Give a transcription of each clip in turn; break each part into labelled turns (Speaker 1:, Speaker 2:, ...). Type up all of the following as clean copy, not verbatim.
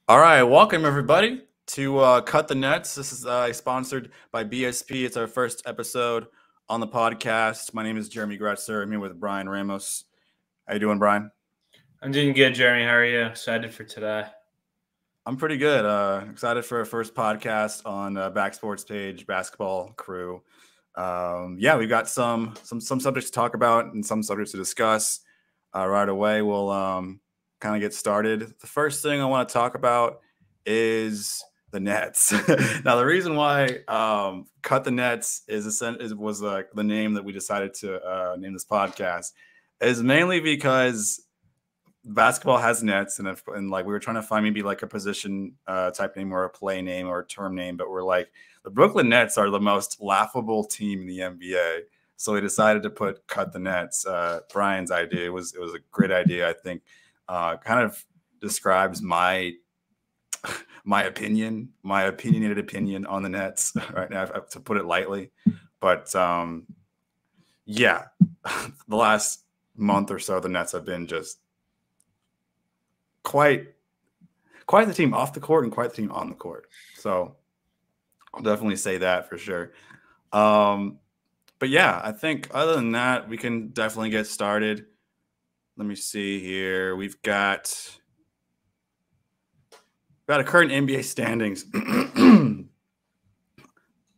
Speaker 1: All right, welcome everybody to Cut the Nets. This is sponsored by BSP. It's our first episode on the podcast. My name is Jeremy Gretzer. I'm here with Brian Ramos. How you doing, Brian?
Speaker 2: I'm doing good, Jeremy. How are you? Excited for today?
Speaker 1: I'm pretty good. Excited for our first podcast on Back Sports Page Basketball Crew. Yeah, we've got some subjects to talk about and some subjects to discuss. Right away, we'll kind of get started. The first thing I want to talk about is the Nets. Now, the reason why Cut the Nets was the name that we decided to name this podcast is mainly because basketball has nets, and like we were trying to find maybe like a position type name or a play name or a term name, but we're like the Brooklyn Nets are the most laughable team in the NBA. So we decided to cut the Nets. Brian's idea it was a great idea. I think kind of describes my opinionated opinion on the Nets right now, to put it lightly. But yeah, the last month or so, the Nets have been just quite the team off the court and quite the team on the court. So I'll definitely say that for sure. But yeah, I think other than that, we can definitely get started. Let me see here. We've got a current NBA standings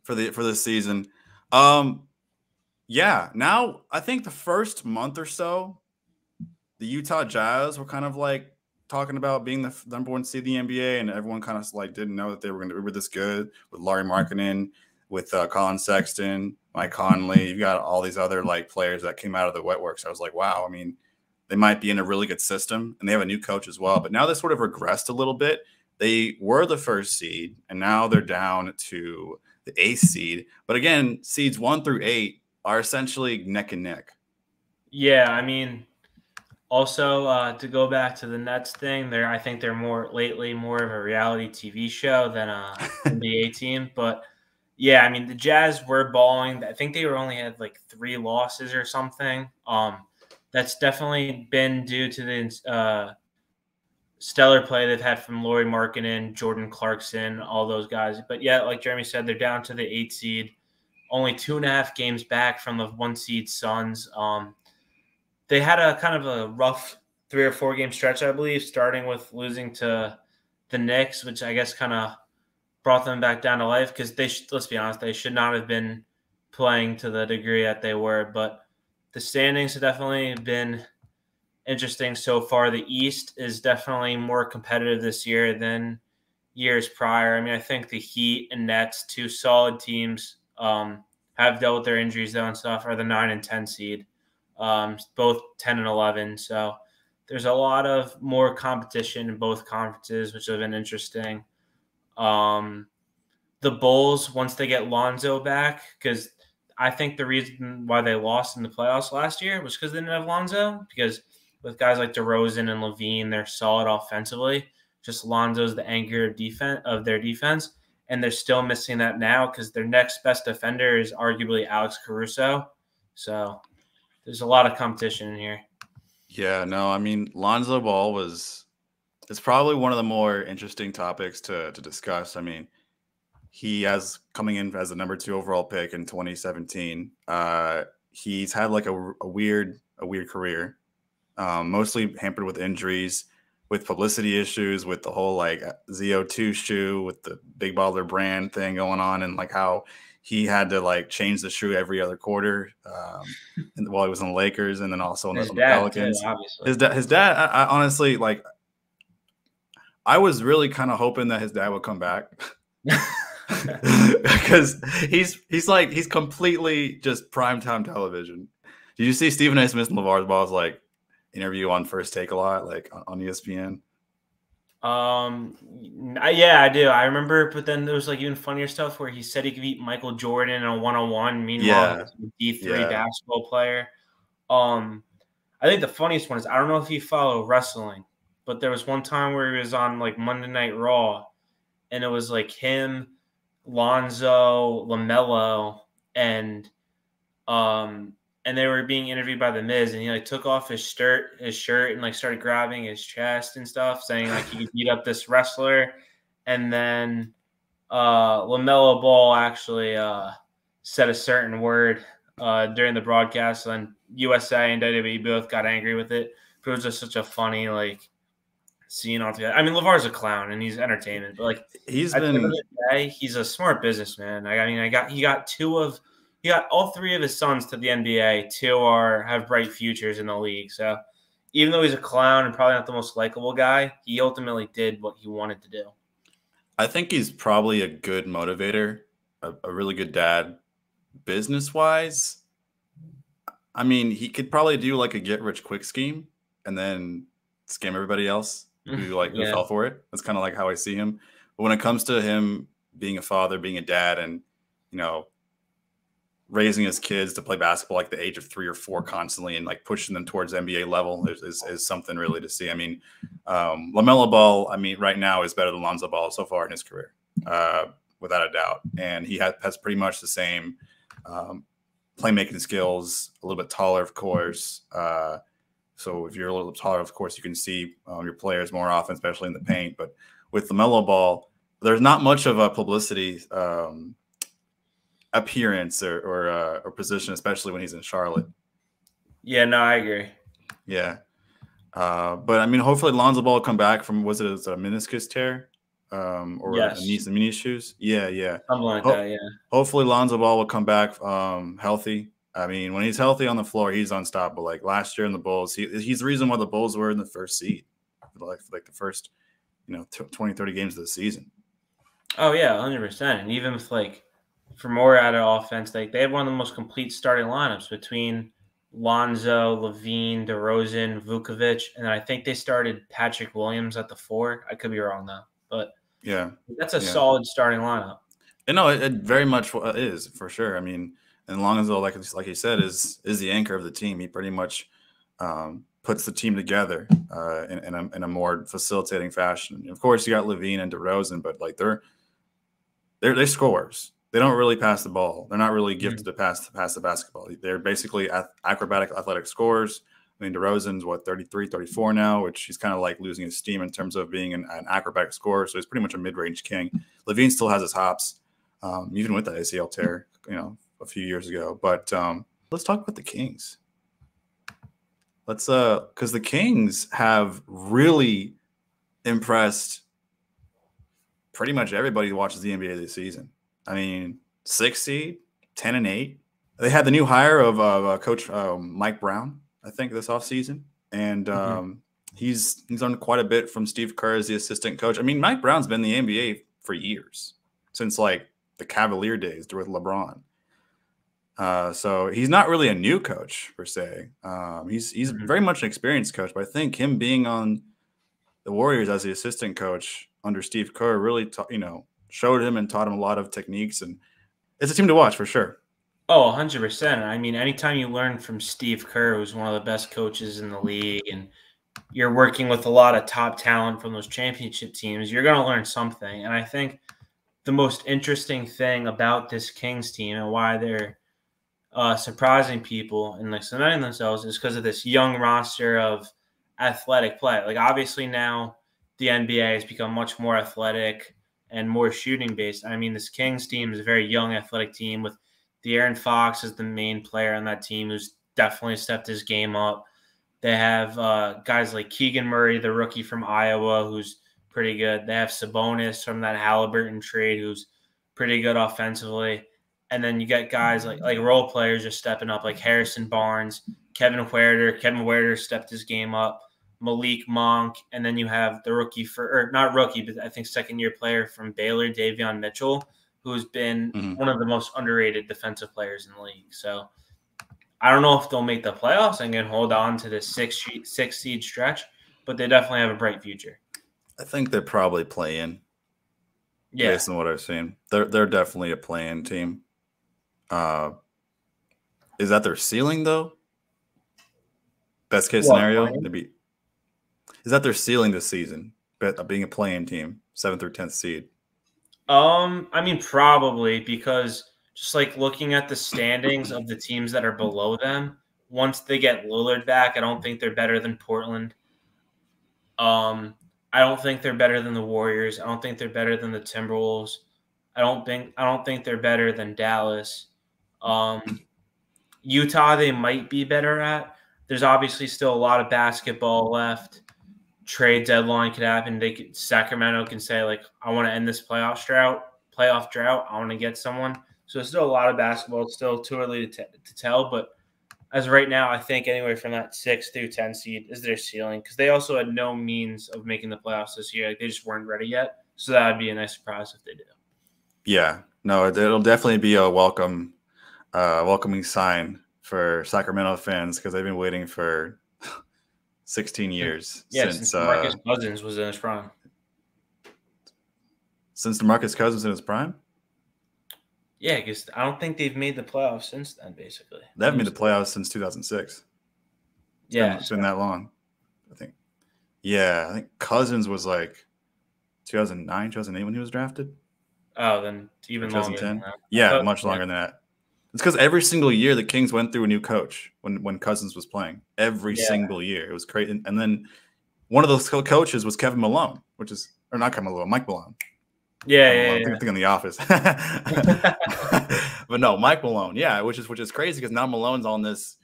Speaker 1: for this season. Yeah, now I think the first month or so, the Utah Jazz were kind of like talking about being the number one seed in the NBA, and everyone kind of like didn't know that they were this good with Laurie Markkinen, with Colin Sexton, Mike Conley. You've got all these other like players that came out of the wetworks. I was like, wow. I mean, they might be in a really good system, and they have a new coach as well. But now they sort of regressed a little bit. They were the first seed, and now they're down to the eighth seed. But again, seeds 1 through 8 are essentially neck and neck.
Speaker 2: Yeah, I mean, also to go back to the Nets thing, I think they're more of a reality TV show than a NBA team. But yeah, I mean, the Jazz were balling. I think they only had like 3 losses or something. That's definitely been due to the stellar play they've had from Laurie Markkinen, Jordan Clarkson, all those guys. But yeah, like Jeremy said, they're down to the 8 seed, only 2.5 games back from the 1 seed Suns. They had a kind of a rough 3 or 4 game stretch, I believe, starting with losing to the Knicks, which I guess kind of brought them back down to life because let's be honest, they should not have been playing to the degree that they were. But the standings have definitely been interesting so far. The East is definitely more competitive this year than years prior. I mean, I think the Heat and Nets, 2 solid teams, have dealt with their injuries though and stuff, are the 9 and 10 seed, both 10 and 11. So there's a lot of more competition in both conferences, which have been interesting. Um, the Bulls, once they get Lonzo back, because I think the reason why they lost in the playoffs last year was because they didn't have Lonzo. Because with guys like DeRozan and Levine, they're solid offensively. Just Lonzo's the anchor of their defense, and they're still missing that now because their next best defender is arguably Alex Caruso. So there's a lot of competition in here.
Speaker 1: Yeah, no, I mean Lonzo Ball was it's probably one of the more interesting topics to discuss. I mean, he has coming in as the number 2 overall pick in 2017. He's had like a weird career, mostly hampered with injuries, with publicity issues, with the whole like ZO2 shoe, with the Big Baller brand thing going on, and like how he had to like change the shoe every other quarter while he was in the Lakers, and then also
Speaker 2: His
Speaker 1: on the
Speaker 2: dad too,
Speaker 1: Pelicans.
Speaker 2: obviously.
Speaker 1: His dad, I honestly like. I was really kind of hoping that his dad would come back because he's completely just primetime television. Did you see Stephen A. Smith and LeVar Ball's like interview on First Take a lot, like on ESPN?
Speaker 2: Yeah, I do. I remember, but then there was like even funnier stuff where he said he could beat Michael Jordan in a 1-on-1. Meanwhile,
Speaker 1: Yeah,
Speaker 2: he's a D3
Speaker 1: yeah.
Speaker 2: basketball player. Um, I think the funniest one is I don't know if you follow wrestling, but there was one time where he was on like Monday Night Raw, and it was like him, Lonzo, Lamelo, and and they were being interviewed by the Miz, and he like took off his shirt, and like started grabbing his chest and stuff, saying like he could beat up this wrestler. And then LaMelo Ball actually said a certain word during the broadcast, and USA and WWE both got angry with it. But it was just such a funny like scene altogether. I mean, LeVar's a clown and he's entertainment, but like
Speaker 1: he's
Speaker 2: at the end of
Speaker 1: been
Speaker 2: the day, he's a smart businessman. I mean, he got all three of his sons to the NBA. Two have bright futures in the league. So even though he's a clown and probably not the most likable guy, he ultimately did what he wanted to do.
Speaker 1: I think he's probably a good motivator, a really good dad, business wise. I mean, he could probably do like a get rich quick scheme and then scam everybody else who fell for it. That's kind of like how I see him. But when it comes to him being a father, being a dad, and raising his kids to play basketball like the age of 3 or 4 constantly and like pushing them towards NBA level is something really to see. I mean, LaMelo Ball, I mean, right now is better than Lonzo Ball so far in his career, without a doubt. And he has pretty much the same playmaking skills, a little bit taller, of course. So if you're a little taller, of course, you can see your players more often, especially in the paint. But with LaMelo Ball, there's not much of a publicity appearance or position, especially when he's in Charlotte.
Speaker 2: Yeah, no, I agree.
Speaker 1: Yeah. But I mean, hopefully Lonzo Ball will come back from, was it a meniscus tear or
Speaker 2: yes.
Speaker 1: a knee issues? Yeah.
Speaker 2: Something like that, yeah.
Speaker 1: Hopefully Lonzo Ball will come back healthy. I mean, when he's healthy on the floor, he's unstoppable. Like last year in the Bulls, he's the reason why the Bulls were in the first seed, like the first, 20, 30 games of the season.
Speaker 2: Oh, yeah, 100%. And even with like, for more out of offense, like they had one of the most complete starting lineups between Lonzo, Levine, DeRozan, Vukovic, and I think they started Patrick Williams at the 4. I could be wrong though, but
Speaker 1: yeah,
Speaker 2: that's a solid starting lineup.
Speaker 1: And no, it very much is for sure. I mean, and Lonzo, like you said, is the anchor of the team. He pretty much puts the team together in a more facilitating fashion. And of course, you got Levine and DeRozan, but like they're scorers. They don't really pass the ball. They're not really gifted to pass the basketball. They're basically acrobatic, athletic scorers. I mean, DeRozan's 33, 34 now, which he's kind of like losing his steam in terms of being an acrobatic scorer. So he's pretty much a mid-range king. Levine still has his hops, even with that ACL tear, a few years ago. But let's talk about the Kings. Because the Kings have really impressed pretty much everybody who watches the NBA this season. I mean, 6 seed, 10-8. They had the new hire of Coach Mike Brown, I think, this offseason. And he's learned quite a bit from Steve Kerr as the assistant coach. I mean, Mike Brown's been in the NBA for years, since like the Cavalier days with LeBron. So he's not really a new coach per se. He's very much an experienced coach, but I think him being on the Warriors as the assistant coach under Steve Kerr really showed him and taught him a lot of techniques, and it's a team to watch for sure.
Speaker 2: Oh, 100%. I mean, anytime you learn from Steve Kerr, who's one of the best coaches in the league, and you're working with a lot of top talent from those championship teams, you're going to learn something. And I think the most interesting thing about this Kings team and why they're surprising people and like cementing themselves is because of this young roster of athletic play. Like obviously now the NBA has become much more athletic and more shooting based. I mean, this Kings team is a very young athletic team with De'Aaron Fox as the main player on that team, who's definitely stepped his game up. They have guys like Keegan Murray, the rookie from Iowa, who's pretty good. They have Sabonis from that Halliburton trade, who's pretty good offensively. And then you get guys like role players just stepping up, like Harrison Barnes, Kevin Huerter. Kevin Huerter stepped his game up. Malik Monk, and then you have the rookie not rookie, but I think second-year player from Baylor, Davion Mitchell, who's been one of the most underrated defensive players in the league. So I don't know if they'll make the playoffs and can hold on to the six seed stretch, but they definitely have a bright future.
Speaker 1: I think they're probably play-in. Yeah, based on what I've seen, they're definitely a play-in team. Is that their ceiling though? Best case scenario, maybe. Is that their ceiling this season? Being a play-in team, 7th or 10th seed.
Speaker 2: I mean, probably, because just like looking at the standings of the teams that are below them, once they get Lillard back, I don't think they're better than Portland. I don't think they're better than the Warriors. I don't think they're better than the Timberwolves. I don't think they're better than Dallas. Utah, they might be better at. There's obviously still a lot of basketball left. Trade deadline could happen. Sacramento can say, like, I want to end this playoff drought. I want to get someone. So there's still a lot of basketball. It's still too early to tell. But as of right now, I think anywhere from that 6 through 10 seed is their ceiling, because they also had no means of making the playoffs this year. Like, they just weren't ready yet. So that would be a nice surprise if they do.
Speaker 1: Yeah, no, it'll definitely be a welcoming sign for Sacramento fans, because they've been waiting for 16 years
Speaker 2: since Marcus Cousins was in his prime.
Speaker 1: Since DeMarcus Cousins in his prime?
Speaker 2: Yeah, because I don't think they've made the playoffs since then, basically.
Speaker 1: They haven't made the playoffs since 2006. It's been that long, I think. Yeah, I think Cousins was like 2009, 2008 when he was drafted.
Speaker 2: Oh, then even
Speaker 1: 2010.
Speaker 2: Longer than that.
Speaker 1: Yeah, much longer than that. It's because every single year the Kings went through a new coach when Cousins was playing. Every single year. It was crazy. And then one of those coaches was Kevin Malone, or not Kevin Malone, Mike Malone.
Speaker 2: Yeah.
Speaker 1: I think in The Office. But no, Mike Malone. Yeah, which is crazy, because now Malone's on this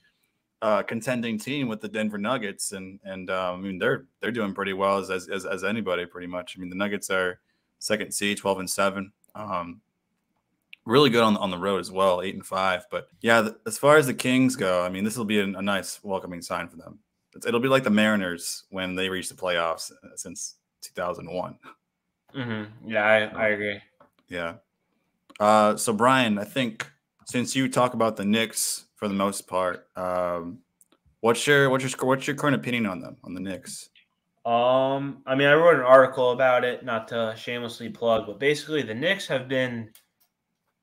Speaker 1: contending team with the Denver Nuggets, and I mean they're doing pretty well as anybody, pretty much. I mean, the Nuggets are second seed, 12-7. Really good on the road as well, 8-5. But yeah, as far as the Kings go, I mean, this will be a nice welcoming sign for them. It'll be like the Mariners when they reached the playoffs since 2001.
Speaker 2: Mm-hmm. Yeah, I agree.
Speaker 1: Yeah. So Brian, I think since you talk about the Knicks for the most part, what's your current opinion on them, on the Knicks?
Speaker 2: I mean, I wrote an article about it, not to shamelessly plug, but basically the Knicks have been,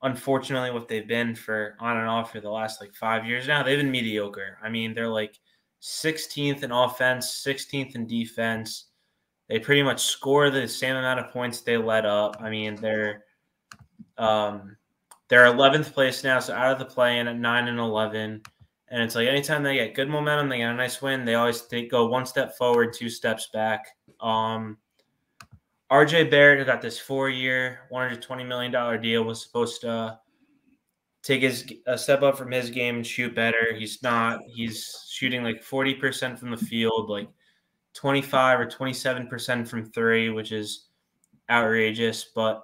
Speaker 2: unfortunately, what they've been for on and off for the last like 5 years now. They've been mediocre. I mean, they're like 16th in offense, 16th in defense. They pretty much score the same amount of points they let up. I mean, they're 11th place now, so out of the play-in at 9-11. And it's like anytime they get good momentum, they get a nice win. They go one step forward, 2 steps back. RJ Barrett, who got this 4-year, $120 million deal, was supposed to take a step up from his game and shoot better. He's not. He's shooting like 40% from the field, like 25 or 27% from 3, which is outrageous. But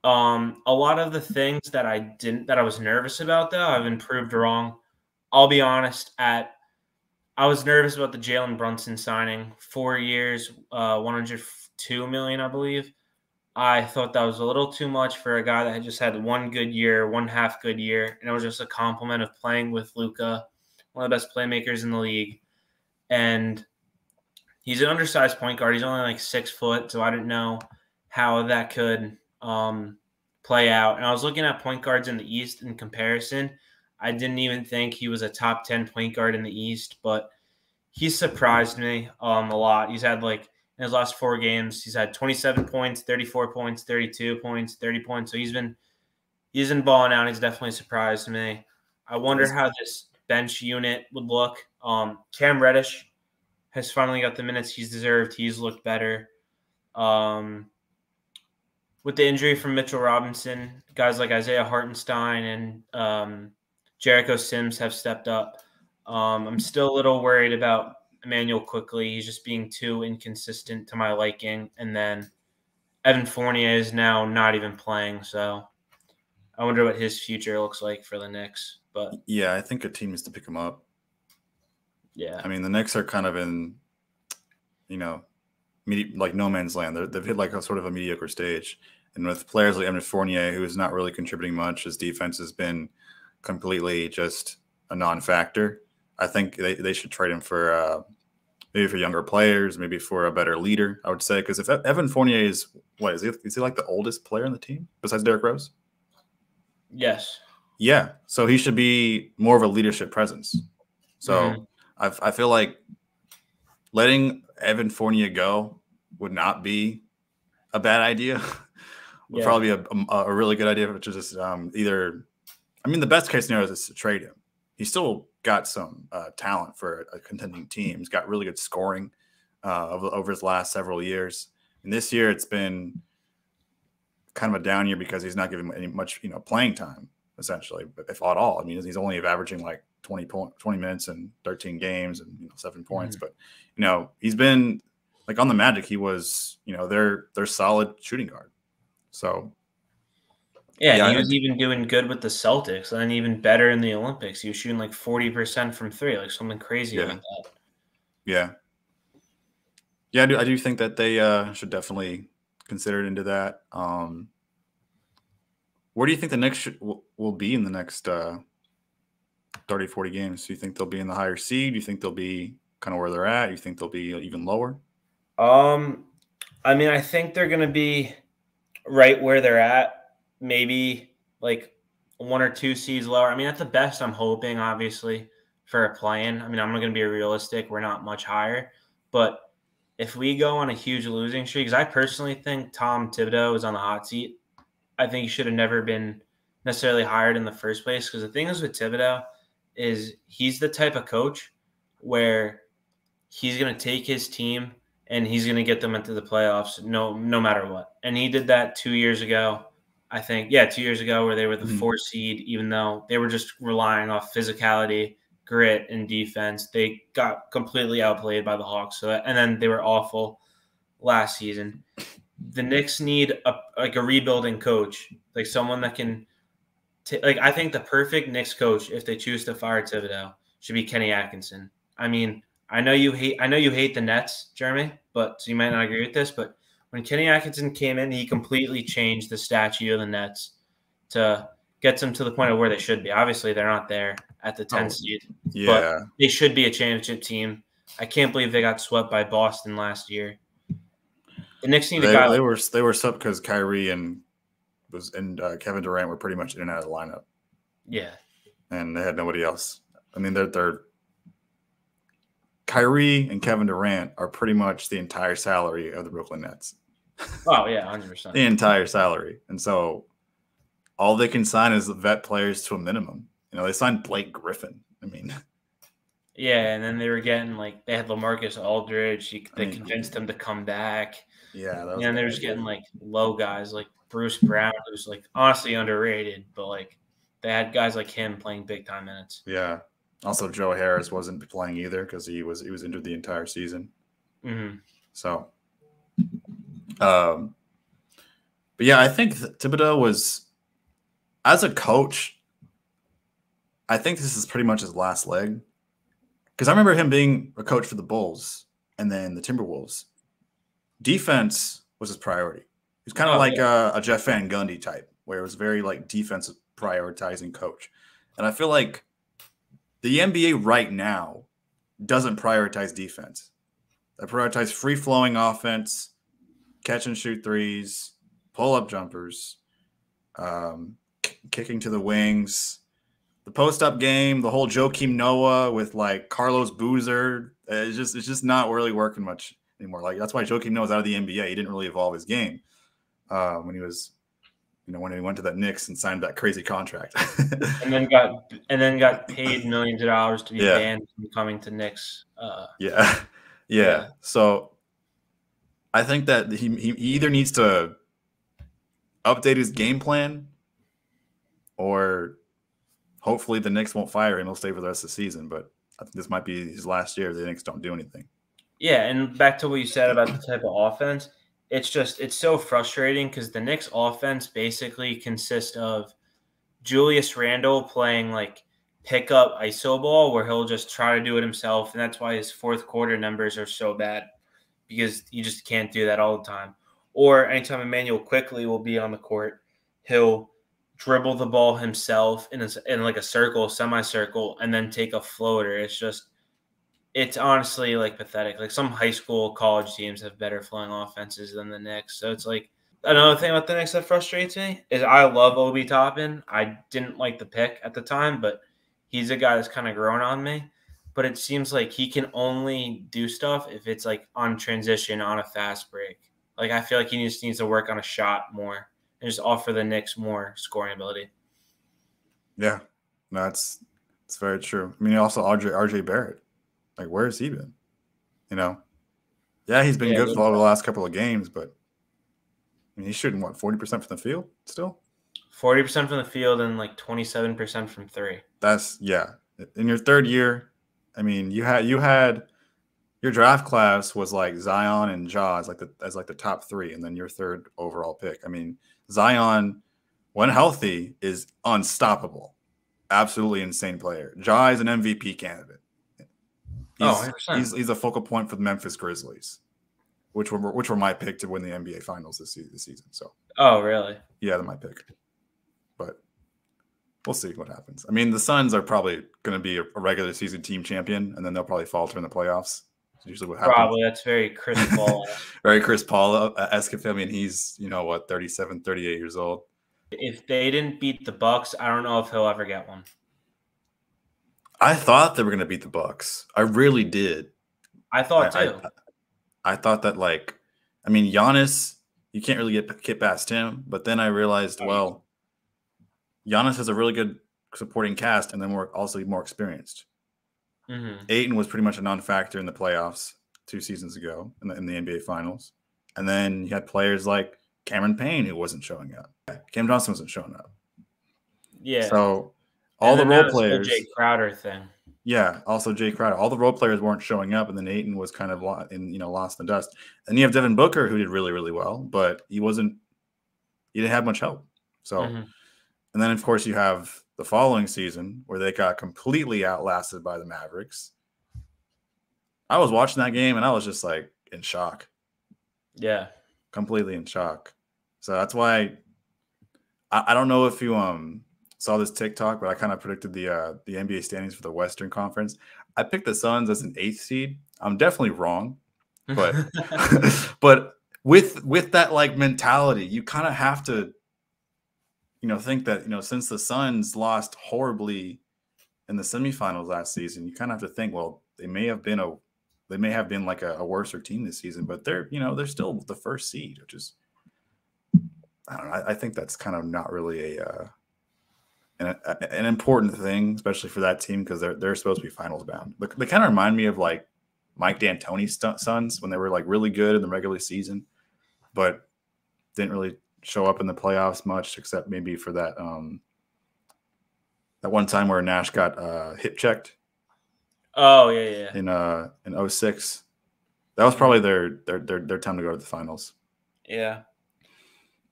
Speaker 2: a lot of the things that I was nervous about, though, I've been proved wrong. I'll be honest. I was nervous about the Jalen Brunson signing, 4 years, $102 million, I believe. I thought that was a little too much for a guy that had just had one half good year, and it was just a compliment of playing with Luka, one of the best playmakers in the league. And he's an undersized point guard. He's only like 6 foot, so I didn't know how that could play out. And I was looking at point guards in the East in comparison. I didn't even think he was a top 10 point guard in the East, but he surprised me a lot. He's had like in his last 4 games, he's had 27 points, 34 points, 32 points, 30 points. So he's been balling out. He's definitely surprised me. I wonder how this bench unit would look. Cam Reddish has finally got the minutes he's deserved. He's looked better. With the injury from Mitchell Robinson, guys like Isaiah Hartenstein and Jericho Sims have stepped up. I'm still a little worried about Emmanuel Quickly. He's just being too inconsistent to my liking. And then Evan Fournier is now not even playing. So I wonder what his future looks like for the Knicks. But
Speaker 1: yeah, I think a team needs to pick him up.
Speaker 2: Yeah.
Speaker 1: I mean, the Knicks are kind of in, like no man's land. They've hit like a sort of a mediocre stage. And with players like Evan Fournier, who is not really contributing much, his defense has been completely just a non-factor. I think they should trade him for maybe for younger players, maybe for a better leader, I would say. Because if Evan Fournier is he like the oldest player in the team besides Derrick Rose?
Speaker 2: Yes.
Speaker 1: Yeah. So he should be more of a leadership presence. So I feel like letting Evan Fournier go would not be a bad idea. Would probably be a really good idea, which is just either I mean, the best case scenario is to trade him. He's still got some talent for a contending team. He's got really good scoring over his last several years. And this year, it's been kind of a down year because he's not giving much playing time, essentially, if at all. I mean, he's only averaging like 20 minutes and 13 games and 7 points. But he's been like on the Magic. He was their solid shooting guard. So.
Speaker 2: Yeah, and he was even doing good with the Celtics, and even better in the Olympics. He was shooting like 40% from three, like something crazy like that.
Speaker 1: Yeah. I do think that they should definitely consider it into that. Where do you think the Knicks will be in the next 30, 40 games? Do you think they'll be in the higher seed? Do you think they'll be kind of where they're at? Do you think they'll be even lower?
Speaker 2: I mean, I think they're going to be right where they're at. Maybe like 1 or 2 seeds lower. I mean, at the best, I'm hoping, obviously, for a play-in. I mean, I'm not going to be realistic. We're not much higher. But if we go on a huge losing streak, because I personally think Tom Thibodeau is on the hot seat. I think he should have never been necessarily hired in the first place. Because the thing is with Thibodeau is he's the type of coach where he's going to take his team and he's going to get them into the playoffs no matter what. And he did that 2 years ago. I think, 2 years ago, where they were the 4 seed, even though they were just relying off physicality, grit, and defense. They got completely outplayed by the Hawks. And then they were awful last season. The Knicks need a rebuilding coach, like someone that can I think the perfect Knicks coach, if they choose to fire Thibodeau, should be Kenny Atkinson. I mean, I know you hate the Nets, Jeremy, so you might not agree with this, but when Kenny Atkinson came in, he completely changed the statue of the Nets to get them to the point of where they should be. Obviously, they're not there at the 10th seed, but they should be a championship team. I can't believe they got swept by Boston last year. The Knicks need a guy.
Speaker 1: They were swept because Kyrie and Kevin Durant were pretty much in and out of the lineup.
Speaker 2: Yeah,
Speaker 1: and they had nobody else. I mean, they're Kyrie and Kevin Durant are pretty much the entire salary of the Brooklyn Nets.
Speaker 2: Oh, yeah, 100%.
Speaker 1: The entire salary. And so all they can sign is vet players to a minimum. They signed Blake Griffin. I mean.
Speaker 2: Yeah, and then they were getting, they had LaMarcus Aldridge. They convinced him to come back.
Speaker 1: Yeah.
Speaker 2: And they were just getting, low guys like Bruce Brown, who's, honestly underrated. But, they had guys like him playing big-time minutes.
Speaker 1: Yeah. Also, Joe Harris wasn't playing either because he was injured the entire season.
Speaker 2: Mm-hmm.
Speaker 1: So, but yeah, I think Thibodeau was, as a coach, I think this is pretty much his last leg. Because I remember him being a coach for the Bulls and then the Timberwolves. Defense was his priority. He was kind of a Jeff Van Gundy type, where it was very defensive prioritizing coach. And I feel like the NBA right now doesn't prioritize defense. They prioritize free-flowing offense, catch and shoot threes, pull-up jumpers, kicking to the wings, the post-up game, the whole Joakim Noah with Carlos Boozer. It's just not really working much anymore. That's why Joakim Noah's out of the NBA. He didn't really evolve his game when he was. When he went to that Knicks and signed that crazy contract,
Speaker 2: and then got paid millions of dollars to be banned from coming to Knicks.
Speaker 1: Yeah. So I think that he either needs to update his game plan, or hopefully the Knicks won't fire him. He'll stay for the rest of the season. But I think this might be his last year. The Knicks don't do anything.
Speaker 2: Yeah, and back to what you said about the type of offense. It's so frustrating because the Knicks offense basically consists of Julius Randle playing pickup iso ball where he'll just try to do it himself. And that's why his fourth quarter numbers are so bad, because you just can't do that all the time. Or anytime Emmanuel Quickley will be on the court, he'll dribble the ball himself in a circle, semicircle, and then take a floater. It's honestly pathetic. Some high school, college teams have better flowing offenses than the Knicks. So it's another thing about the Knicks that frustrates me is I love Obi Toppin. I didn't like the pick at the time, but he's a guy that's kind of grown on me. But it seems like he can only do stuff if it's on transition on a fast break. I feel like he just needs to work on a shot more and just offer the Knicks more scoring ability.
Speaker 1: Yeah, that's it's very true. I mean, also RJ Barrett, like where has he been? You know, yeah, he's been
Speaker 2: Yeah,
Speaker 1: good for the last couple of games, but I mean, he's shooting what 40% from the field still.
Speaker 2: 40% from the field and like 27% from three.
Speaker 1: That's yeah. In your third year, I mean, you had your draft class was like Zion and Ja as like the top three, and then your third overall pick. I mean, Zion, when healthy, is unstoppable. Absolutely insane player. Ja is an MVP candidate.
Speaker 2: Oh,
Speaker 1: He's
Speaker 2: 100%.
Speaker 1: he's a focal point for the Memphis Grizzlies, which were my pick to win the NBA Finals this season. So
Speaker 2: Oh, really?
Speaker 1: yeah, they're my pick. But we'll see what happens. I mean, the Suns are probably going to be a regular season team champion, and then they'll probably falter in the playoffs. That's usually what happens.
Speaker 2: Probably. That's very Chris Paul.
Speaker 1: Very Chris Paul-esque of him. I mean, he's, 37, 38 years old.
Speaker 2: If they didn't beat the Bucks, I don't know if he'll ever get one.
Speaker 1: I thought they were going to beat the Bucks. I really did.
Speaker 2: I thought too.
Speaker 1: I thought that, like, I mean, Giannis, you can't really get past him. But then I realized, well, Giannis has a really good supporting cast, and then we're also more experienced.
Speaker 2: Mm-hmm.
Speaker 1: Ayton was pretty much a non-factor in the playoffs 2 seasons ago in the NBA Finals. And then you had players like Cameron Payne who wasn't showing up. Cam Johnson wasn't showing up.
Speaker 2: Yeah.
Speaker 1: So all the role players.
Speaker 2: Jay Crowder thing.
Speaker 1: Yeah, also Jay Crowder. All the role players weren't showing up, and then Ayton was kind of lost in the dust. And you have Devin Booker who did really, really well, but he didn't have much help. So, and then of course you have the following season where they got completely outlasted by the Mavericks. I was watching that game and I was just like in shock.
Speaker 2: Yeah.
Speaker 1: Completely in shock. So that's why I don't know if you saw this TikTok, but I kind of predicted the NBA standings for the Western Conference. I picked the Suns as an 8th seed. I'm definitely wrong, but but with that like mentality, you kind of have to think that since the Suns lost horribly in the semifinals last season, you kind of have to think, well, they may have been like a worser team this season, but they're still the first seed, which is, I don't know. I think that's kind of not really an important thing, especially for that team, because they're supposed to be finals bound. But they kind of remind me of like Mike D'Antoni's Suns when they were like really good in the regular season, but didn't really show up in the playoffs much, except maybe for that one time where Nash got hip checked.
Speaker 2: Oh yeah.
Speaker 1: In 06. That was probably their time to go to the finals.
Speaker 2: Yeah.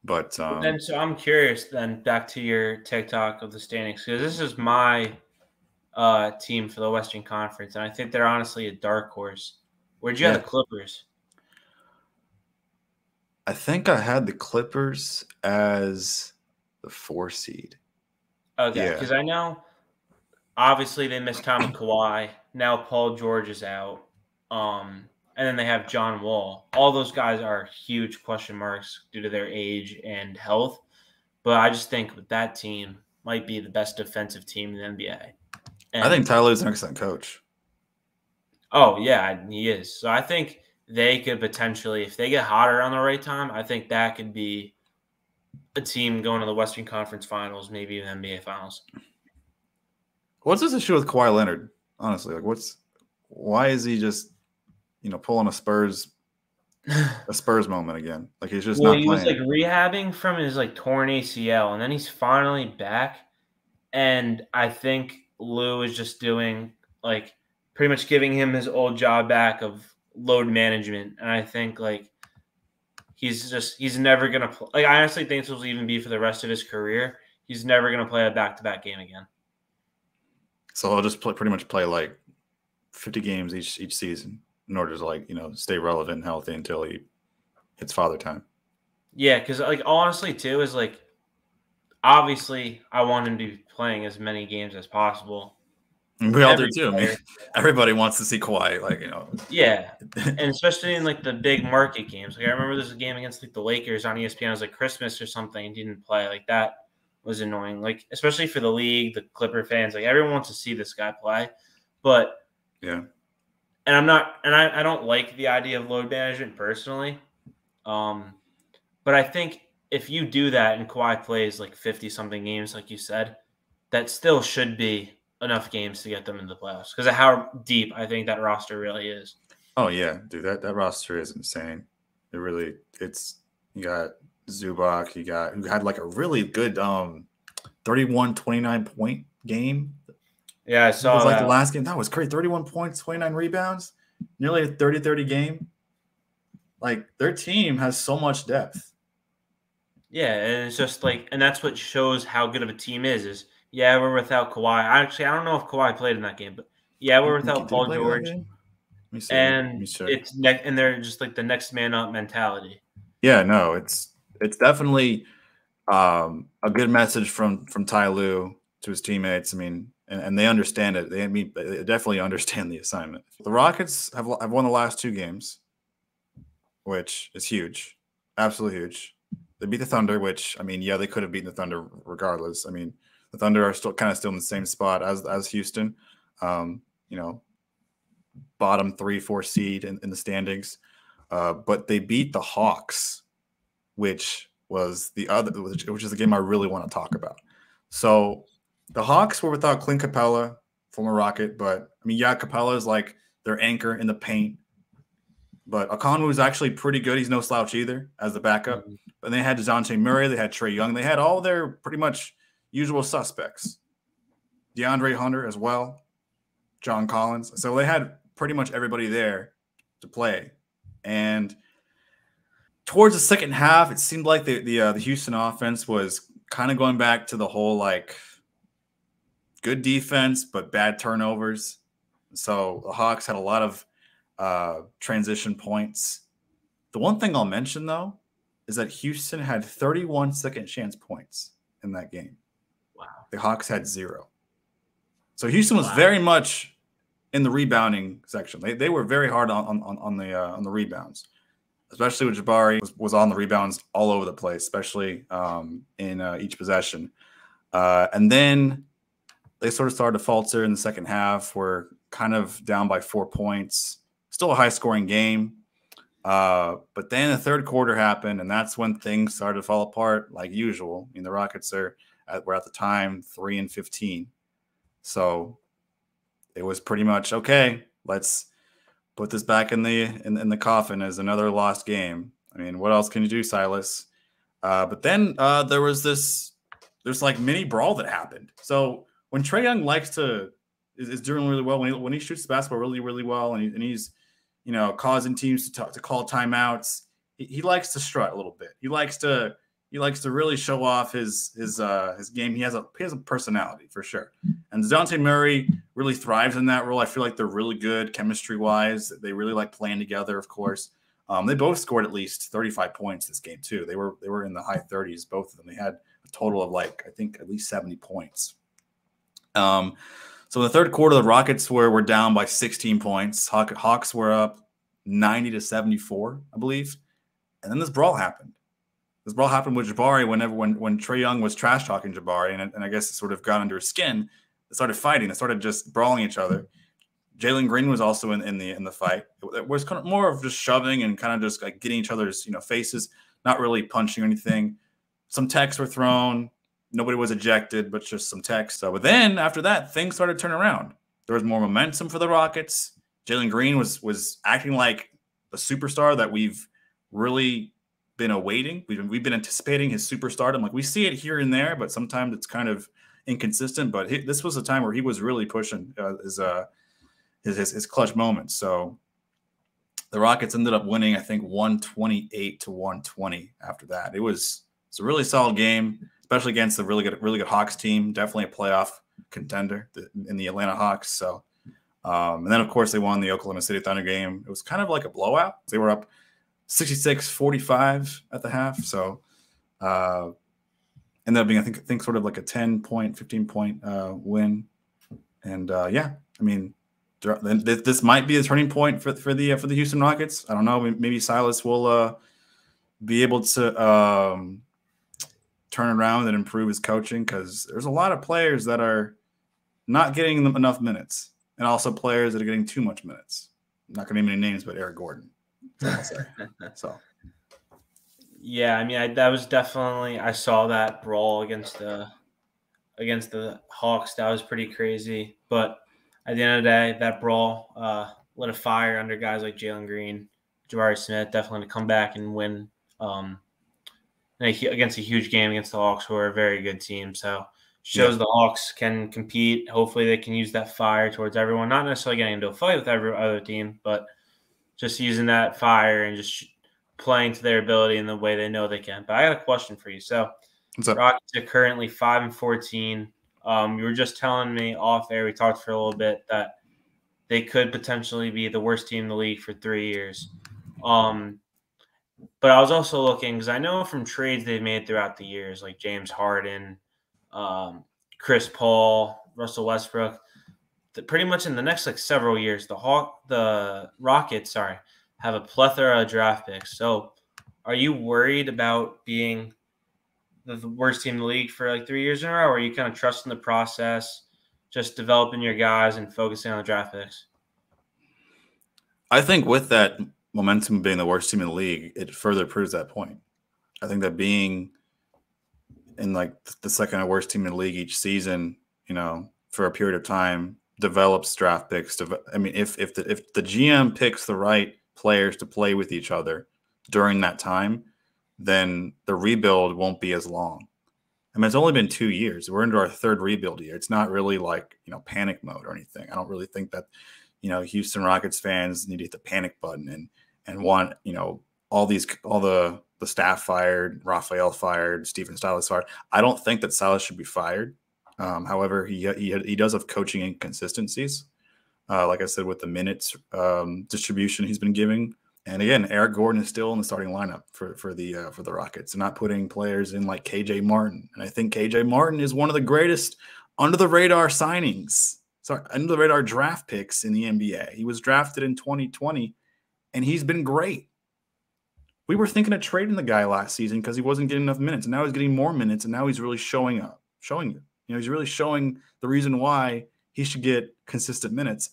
Speaker 1: But
Speaker 2: so I'm curious then, back to your TikTok of the standings, because this is my team for the Western Conference, and I think they're honestly a dark horse. Where'd you have the Clippers?
Speaker 1: I think I had the Clippers as the 4 seed.
Speaker 2: Okay, because I know obviously they missed time with Kawhi. Now Paul George is out. And then they have John Wall. All those guys are huge question marks due to their age and health. But I just think that team might be the best defensive team in the NBA.
Speaker 1: And I think Tyler's an excellent coach.
Speaker 2: Oh, yeah, he is. So I think they could potentially, if they get hot around the right time, I think that could be a team going to the Western Conference Finals, maybe even NBA Finals.
Speaker 1: What's this issue with Kawhi Leonard? Honestly, like why is he just pulling a Spurs moment again? Like he's just not playing.
Speaker 2: He was like rehabbing from his like torn ACL, and then he's finally back. And I think Lou is just doing like pretty much giving him his old job back of load management. And I think like he's never gonna play. Like I honestly think this will even be for the rest of his career. He's never gonna play a back-to-back game again.
Speaker 1: So he'll just pretty much play like 50 games each season in order to like stay relevant and healthy until he hits father time. Yeah,
Speaker 2: because like honestly too is like obviously I want him to be playing as many games as possible.
Speaker 1: We all do too. I mean, everybody wants to see Kawhi,
Speaker 2: Yeah, and especially in like the big market games. Like I remember there's a game against like the Lakers on ESPN. It was like Christmas or something, and didn't play. Like that was annoying. Like especially for the league, the Clipper fans. Like everyone wants to see this guy play, but
Speaker 1: yeah.
Speaker 2: And I don't like the idea of load management personally. But I think if you do that and Kawhi plays like 50-something games, like you said, that still should be enough games to get them into the playoffs because of how deep I think that roster really is.
Speaker 1: Oh yeah, dude, that roster is insane. You got Zubac, who had like a really good 31-29 point game.
Speaker 2: Yeah, I saw
Speaker 1: it was
Speaker 2: that.
Speaker 1: The last game. That was great. 31 points, 29 rebounds, nearly a 30-30 game. Like, their team has so much depth.
Speaker 2: Yeah, and it's just like, and that's what shows how good of a team is yeah, we're without Kawhi. Actually, I don't know if Kawhi played in that game, but yeah, we're without Paul George. And and they're just like the next man up mentality.
Speaker 1: Yeah, no, it's definitely a good message from Ty Lue to his teammates. I mean, and they understand it. They definitely understand the assignment. The Rockets have won the last 2 games, which is huge, absolutely huge. They beat the Thunder, which, I mean, yeah, they could have beaten the Thunder regardless. I mean, the Thunder are still in the same spot as Houston. You know, bottom 3-4 seed in the standings. But they beat the Hawks, which is the game I really want to talk about. So the Hawks were without Clint Capella, former Rocket, but I mean, yeah, Capella is like their anchor in the paint. But Okongwu is actually pretty good. He's no slouch either as the backup. But they had DeJounte Murray, they had Trae Young, they had all their pretty much usual suspects. DeAndre Hunter as well, John Collins. So they had pretty much everybody there to play. And towards the second half, it seemed like the Houston offense was kind of going back to the whole like good defense but bad turnovers. So the Hawks had a lot of transition points. The one thing I'll mention though is that Houston had 31 second chance points in that game.
Speaker 2: Wow.
Speaker 1: The Hawks had 0. So Houston was very much in the rebounding section. They were very hard on the rebounds, especially with Jabari was on the rebounds all over the place, especially in each possession. And then they sort of started to falter in the second half. We're kind of down by 4 points. Still a high-scoring game. But then the third quarter happened, and that's when things started to fall apart like usual. I mean, the Rockets were at the time 3-15. So it was pretty much, okay, let's put this back in the coffin as another lost game. I mean, what else can you do, Silas? But then there's like mini brawl that happened. So when Trae Young is doing really well, when he shoots the basketball really, really well, and he's causing teams to call timeouts, he likes to strut a little bit. He likes to really show off his game. He has a personality for sure. And DeJounte Murray really thrives in that role. I feel like they're really good chemistry wise. They really like playing together, of course. They both scored at least 35 points this game too. They were in the high 30s, both of them. They had a total of I think at least 70 points. So in the third quarter, the Rockets were down by 16 points. Hawks were up 90-74, I believe. And then this brawl happened. This brawl happened with Jabari when Trae Young was trash talking Jabari, and I guess it sort of got under his skin. They started fighting. They started just brawling each other. Jalen Green was also in the fight. It was kind of more of just shoving and kind of just like getting each other's faces, not really punching or anything. Some texts were thrown. Nobody was ejected, but just some text. But then after that, things started to turn around. There was more momentum for the Rockets. Jalen Green was acting like a superstar that we've really been awaiting. We've been anticipating his superstardom. Like, we see it here and there, but sometimes it's kind of inconsistent. But this was a time where he was really pushing his clutch moments. So the Rockets ended up winning, I think, 128-120 after that. It's a really solid game, especially against a really good Hawks team. Definitely a playoff contender in the Atlanta Hawks. So, and then of course they won the Oklahoma City Thunder game. It was kind of like a blowout. They were up 66-45 at the half. So, ended up being I think sort of like a 10-point, 15-point win. And yeah, I mean, this might be a turning point for the Houston Rockets. I don't know. Maybe Silas will be able to turn around and improve his coaching, because there's a lot of players that are not getting them enough minutes, and also players that are getting too much minutes. I'm not going to name any names, but Eric Gordon. So. Yeah,
Speaker 2: I mean, that was definitely, I saw that brawl against against the Hawks. That was pretty crazy. But at the end of the day, that brawl lit a fire under guys like Jalen Green, Jabari Smith, definitely to come back and win against a huge game against the Hawks, who are a very good team. So shows the Hawks can compete. Hopefully they can use that fire towards everyone, not necessarily getting into a fight with every other team, but just using that fire and just playing to their ability in the way they know they can. But I got a question for you. So Rockets are currently 5-14. You were just telling me off air, we talked for a little bit, that they could potentially be the worst team in the league for 3 years. But I was also looking, because I know from trades they've made throughout the years, like James Harden, Chris Paul, Russell Westbrook, pretty much in the next several years, the Rockets, have a plethora of draft picks. So are you worried about being the worst team in the league for 3 years in a row, or are you kind of trusting the process, just developing your guys and focusing on the draft picks?
Speaker 1: I think with that momentum being the worst team in the league, it further proves that point. I think that being in the second worst team in the league each season, for a period of time, develops draft picks. I mean, if the GM picks the right players to play with each other during that time, then the rebuild won't be as long. I mean, it's only been 2 years. We're into our third rebuild year. It's not really panic mode or anything. I don't really think that, Houston Rockets fans need to hit the panic button and want, all the staff fired, Raphael fired, Stephen Silas fired. I don't think that Silas should be fired. However, he does have coaching inconsistencies. Like I said, with the minutes distribution he's been giving. And again, Eric Gordon is still in the starting lineup for the Rockets. They're not putting players in like KJ Martin. And I think KJ Martin is one of the greatest under the radar draft picks in the NBA. He was drafted in 2020 and he's been great. We were thinking of trading the guy last season because he wasn't getting enough minutes, and now he's getting more minutes, and now he's really showing you. He's really showing the reason why he should get consistent minutes.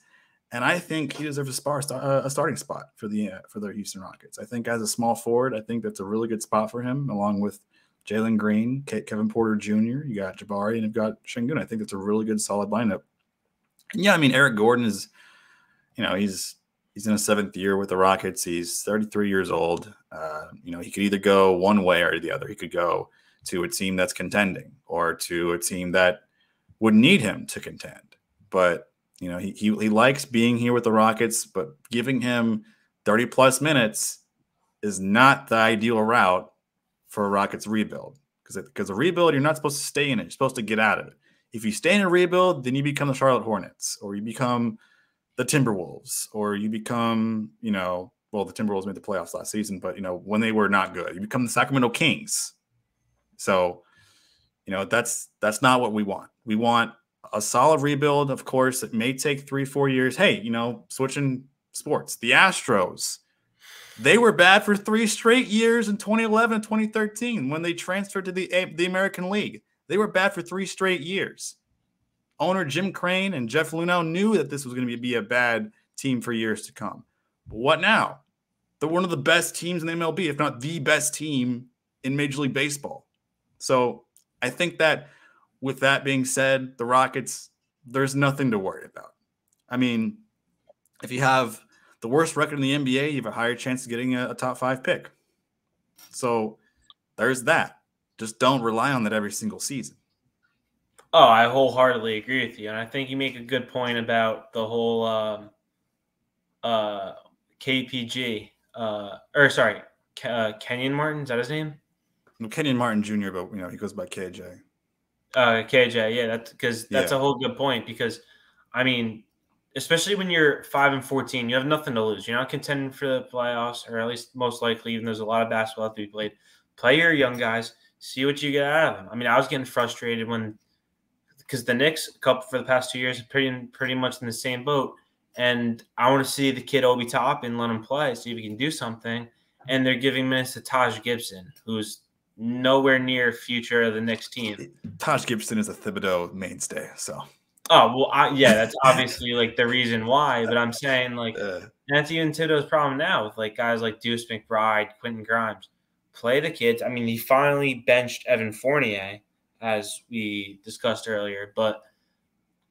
Speaker 1: And I think he deserves a starting spot for the Houston Rockets. I think as a small forward, I think that's a really good spot for him, along with Jalen Green, Kevin Porter Jr. You got Jabari, and you've got Şengün. I think that's a really good, solid lineup. And yeah, I mean, Eric Gordon is, he's in his 7th year with the Rockets. He's 33 years old. He could either go one way or the other. He could go to a team that's contending or to a team that would need him to contend. But he likes being here with the Rockets, but giving him 30-plus minutes is not the ideal route for a Rockets rebuild. Because a rebuild, you're not supposed to stay in it. You're supposed to get out of it. If you stay in a rebuild, then you become the Charlotte Hornets, or you become the Timberwolves, or you become, the Timberwolves made the playoffs last season, but, when they were not good, you become the Sacramento Kings. So, that's not what we want. We want a solid rebuild. Of course, it may take 3-4 years. Hey, switching sports, the Astros, they were bad for 3 straight years in 2011 and 2013 when they transferred to the American League. They were bad for 3 straight years. Owner Jim Crane and Jeff Luhnow knew that this was going to be a bad team for years to come. But what now? They're one of the best teams in the MLB, if not the best team in Major League Baseball. So I think that with that being said, the Rockets, there's nothing to worry about. I mean, if you have the worst record in the NBA, you have a higher chance of getting a top 5 pick. So there's that. Just don't rely on that every single season.
Speaker 2: Oh, I wholeheartedly agree with you. And I think you make a good point about the whole KPG. Kenyon Martin, is that his name?
Speaker 1: Well, Kenyon Martin Jr., but, he goes by KJ.
Speaker 2: KJ, yeah, that's a whole good point because, I mean, especially when you're 5-14, you have nothing to lose. You're not contending for the playoffs, or at least most likely, even though there's a lot of basketball to be played. Play your young guys, see what you get out of them. I mean, I was getting frustrated because the Knicks, for the past 2 years, are pretty much in the same boat, and I want to see the kid Obi Toppin, let him play, see if he can do something. And they're giving minutes to Taj Gibson, who's nowhere near future of the Knicks team.
Speaker 1: Taj Gibson is a Thibodeau mainstay, so.
Speaker 2: Oh, well, that's obviously the reason why, but I'm saying that's even Thibodeau's problem now with guys like Deuce McBride, Quentin Grimes. Play the kids. I mean, he finally benched Evan Fournier as we discussed earlier, but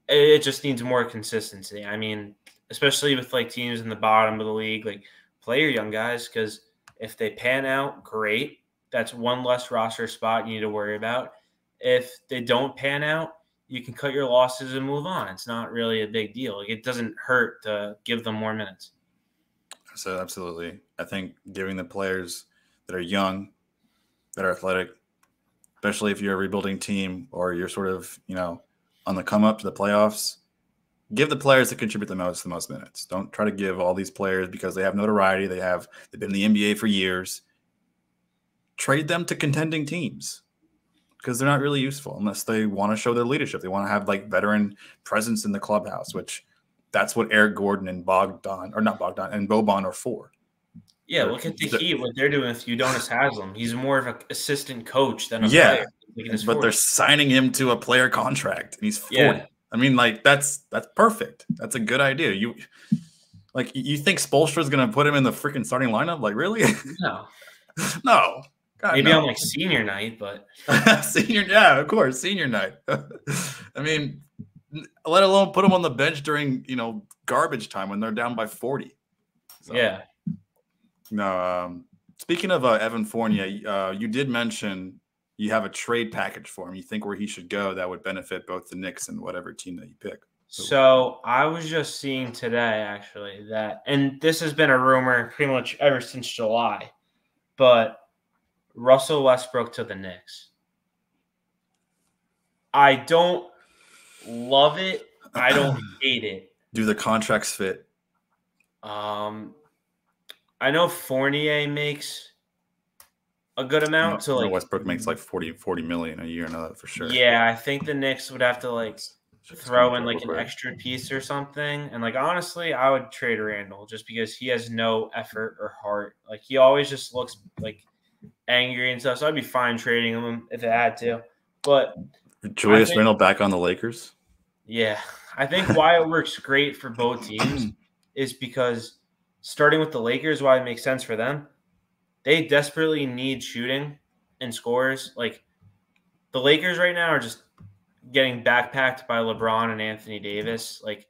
Speaker 2: it just needs more consistency. I mean, especially with like teams in the bottom of the league, like play your young guys, because if they pan out, great. That's one less roster spot you need to worry about. If they don't pan out, you can cut your losses and move on. It's not really a big deal. Like, it doesn't hurt to give them more minutes.
Speaker 1: So absolutely. I think giving the players that are young, that are athletic, especially if you're a rebuilding team or you're sort of, on the come up to the playoffs, give the players that contribute the most minutes. Don't try to give all these players because they have notoriety. They've been in the NBA for years. Trade them to contending teams because they're not really useful unless they want to show their leadership. They want to have like veteran presence in the clubhouse, which that's what Eric Gordon and Boban are for.
Speaker 2: Yeah, look at the Heat, what they're doing with Udonis Haslem. He's more of an assistant coach than a player.
Speaker 1: But they're signing him to a player contract, and he's 40. Yeah. I mean, like, that's perfect. That's a good idea. You think Spoelstra's going to put him in the freaking starting lineup? Like, really?
Speaker 2: No.
Speaker 1: No. God,
Speaker 2: maybe on like senior night, but
Speaker 1: yeah, of course, senior night. I mean, let alone put him on the bench during garbage time when they're down by 40. So,
Speaker 2: yeah.
Speaker 1: No. Speaking of Evan Fournier, you did mention you have a trade package for him. You think where he should go that would benefit both the Knicks and whatever team that you pick.
Speaker 2: So I was just seeing today, actually, that, and this has been a rumor pretty much ever since July, but Russell Westbrook to the Knicks. I don't love it. I don't hate it.
Speaker 1: Do the contracts fit?
Speaker 2: I know Fournier makes a good amount. So like
Speaker 1: Westbrook makes like 40 million a year. I know that for sure.
Speaker 2: Yeah, I think the Knicks would have to like throw in like an extra piece or something. And like, honestly, I would trade Randall just because he has no effort or heart. Like, he always just looks like angry and stuff. So I'd be fine trading him if it had to. But
Speaker 1: Julius Randle back on the Lakers?
Speaker 2: Yeah. I think why it works great for both teams is because starting with the Lakers, why it makes sense for them, they desperately need shooting and scores. Like, the Lakers right now are just getting backpacked by LeBron and Anthony Davis. Like,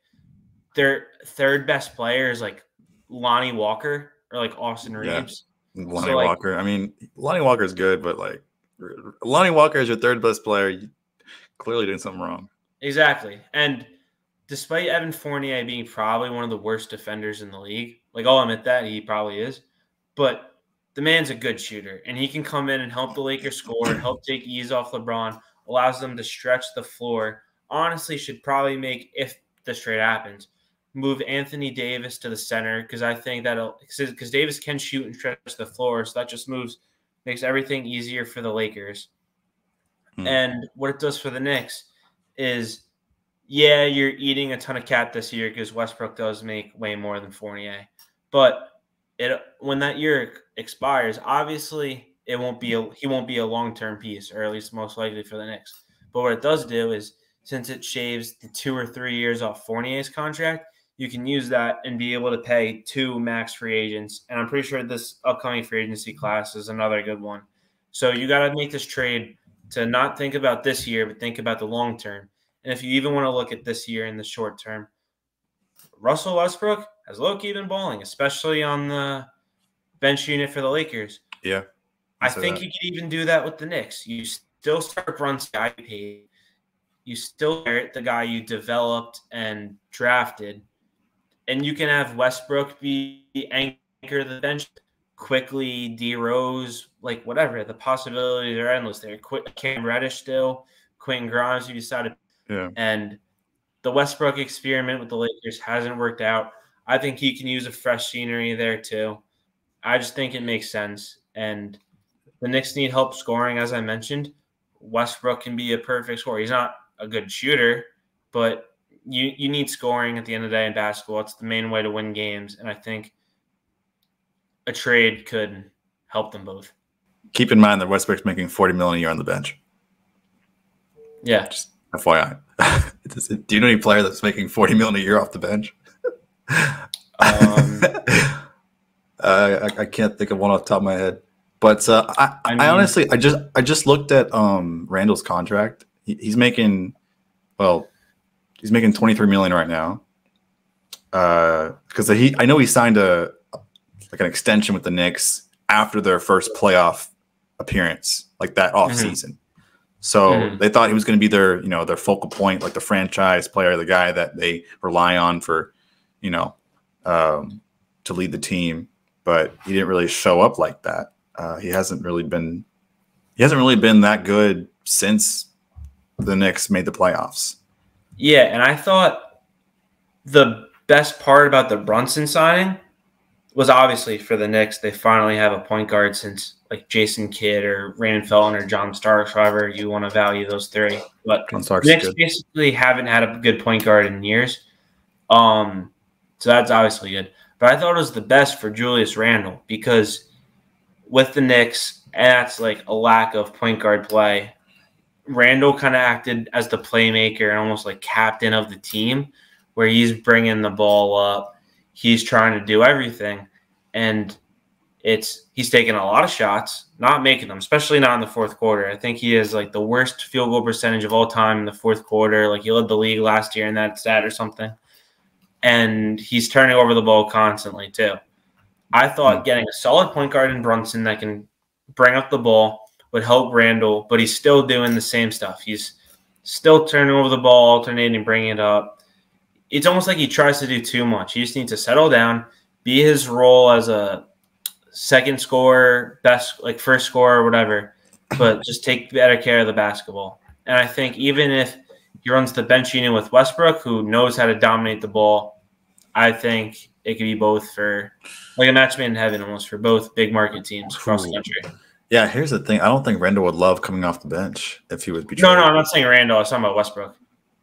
Speaker 2: their third best player is like Lonnie Walker or like Austin Reeves.
Speaker 1: Yeah. Lonnie Walker. I mean, Lonnie Walker is good, but like Lonnie Walker is your third best player. You clearly doing something wrong.
Speaker 2: Exactly. And despite Evan Fournier being probably one of the worst defenders in the league, like, I'll admit that he probably is, but the man's a good shooter, and he can come in and help the Lakers score, help take ease off LeBron, allows them to stretch the floor. Honestly, should probably make, if this trade happens, move Anthony Davis to the center, because I think because Davis can shoot and stretch the floor, so that just makes everything easier for the Lakers. And what it does for the Knicks is, yeah, you're eating a ton of cat this year because Westbrook does make way more than Fournier. But when that year expires, obviously he won't be a long-term piece, or at least most likely for the Knicks. But what it does do is, since it shaves the 2 or 3 years off Fournier's contract, you can use that and be able to pay 2 max free agents. And I'm pretty sure this upcoming free agency class is another good one. So you got to make this trade to not think about this year, but think about the long term. And if you even want to look at this year in the short term, Russell Westbrook has low-key been balling, especially on the bench unit for the Lakers.
Speaker 1: Yeah.
Speaker 2: I think you can even do that with the Knicks. You still start Brunson paid. You still inherit the guy you developed and drafted. And you can have Westbrook be the anchor of the bench. Quickly, D Rose, like whatever. The possibilities are endless there. Cam Reddish still, Quentin Grimes, you decided.
Speaker 1: Yeah.
Speaker 2: And the Westbrook experiment with the Lakers hasn't worked out. I think he can use a fresh scenery there too. I just think it makes sense. And the Knicks need help scoring, as I mentioned. Westbrook can be a perfect scorer. He's not a good shooter, but you need scoring at the end of the day in basketball. It's the main way to win games. And I think a trade could help them both.
Speaker 1: Keep in mind that Westbrook's making $40 million a year on the bench.
Speaker 2: Yeah.
Speaker 1: Just FYI. Do you know any player that's making $40 million a year off the bench? I can't think of one off the top of my head. But I honestly, I just looked at Randall's contract. He's making, well, he's making 23 million right now. Because I know he signed an extension with the Knicks after their first playoff appearance, like that off season. So they thought he was going to be their, their focal point, like the franchise player, the guy that they rely on for, to lead the team. But he didn't really show up like that. He hasn't really been that good since the Knicks made the playoffs.
Speaker 2: Yeah, and I thought the best part about the Brunson signing was obviously for the Knicks. They finally have a point guard since like Jason Kidd or Raymond Felton or John Starks, however you want to value those three. But the Knicks basically haven't had a good point guard in years. So that's obviously good. But I thought it was the best for Julius Randle because with the Knicks, and that's like a lack of point guard play, Randle kind of acted as the playmaker and almost like captain of the team, where he's bringing the ball up. He's trying to do everything. And he's taking a lot of shots, not making them, especially not in the fourth quarter. I think he has like the worst field goal percentage of all time in the fourth quarter. Like he led the league last year in that stat or something. And he's turning over the ball constantly too. I thought getting a solid point guard in Brunson that can bring up the ball would help Randle, but he's still doing the same stuff. He's still turning over the ball, alternating, bringing it up. It's almost like he tries to do too much. He just needs to settle down, be his role as a second scorer, first scorer, whatever, but just take better care of the basketball. And I think even if he runs the bench unit with Westbrook, who knows how to dominate the ball, I think it could be both for like a match made in heaven almost for both big market teams across the country.
Speaker 1: Yeah, here's the thing. I don't think Randle would love coming off the bench if he would be
Speaker 2: traded. No, I'm not saying Randle. I was talking about Westbrook.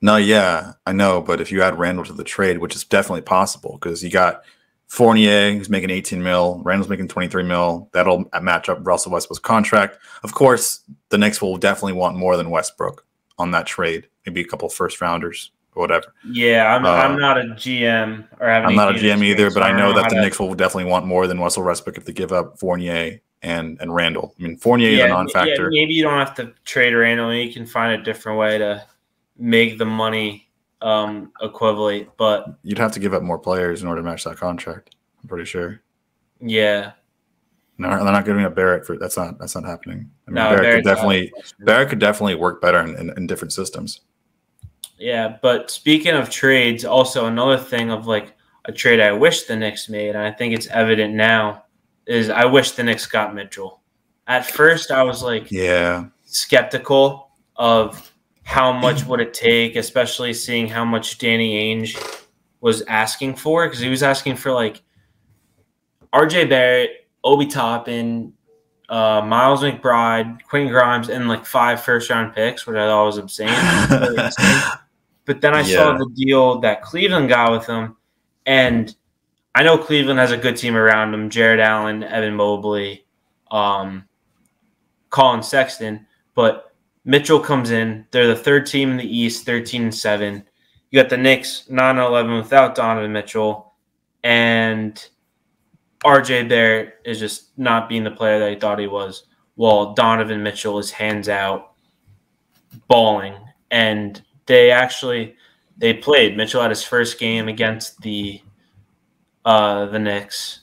Speaker 1: No, yeah, I know. But if you add Randle to the trade, which is definitely possible because you got Fournier, who's making 18 mil. Randle's making 23 mil. That'll match up Russell Westbrook's contract. Of course, the Knicks will definitely want more than Westbrook on that trade. Maybe a couple of first rounders or whatever.
Speaker 2: Yeah, I'm not a GM or have
Speaker 1: I'm not a GM either, but I know that the Knicks will definitely want more than Russell Westbrook if they give up Fournier and Randle. I mean, Fournier is a non-factor.
Speaker 2: Yeah, maybe you don't have to trade Randle. You can find a different way to make the money equivalent. But
Speaker 1: you'd have to give up more players in order to match that contract. I'm pretty sure.
Speaker 2: Yeah.
Speaker 1: No, they're not giving up Barrett for that's not happening. I mean, Barrett could definitely work better in different systems.
Speaker 2: Yeah, but speaking of trades, also another thing of like a trade I wish the Knicks made, and I think it's evident now, is I wish the Knicks got Mitchell. At first, I was like skeptical of how much would it take, especially seeing how much Danny Ainge was asking for, because he was asking for like RJ Barrett, Obi Toppin, Miles McBride, Quentin Grimes, and like 5 first-round picks, which I thought was obscene. But then I saw the deal that Cleveland got with him, and I know Cleveland has a good team around him: Jared Allen, Evan Mobley, Colin Sexton. But Mitchell comes in; they're the third team in the East, 13-7. You got the Knicks 9-11 without Donovan Mitchell, and RJ Barrett is just not being the player that he thought he was, while Donovan Mitchell is hands out, balling. And they played. Mitchell had his first game against the Knicks,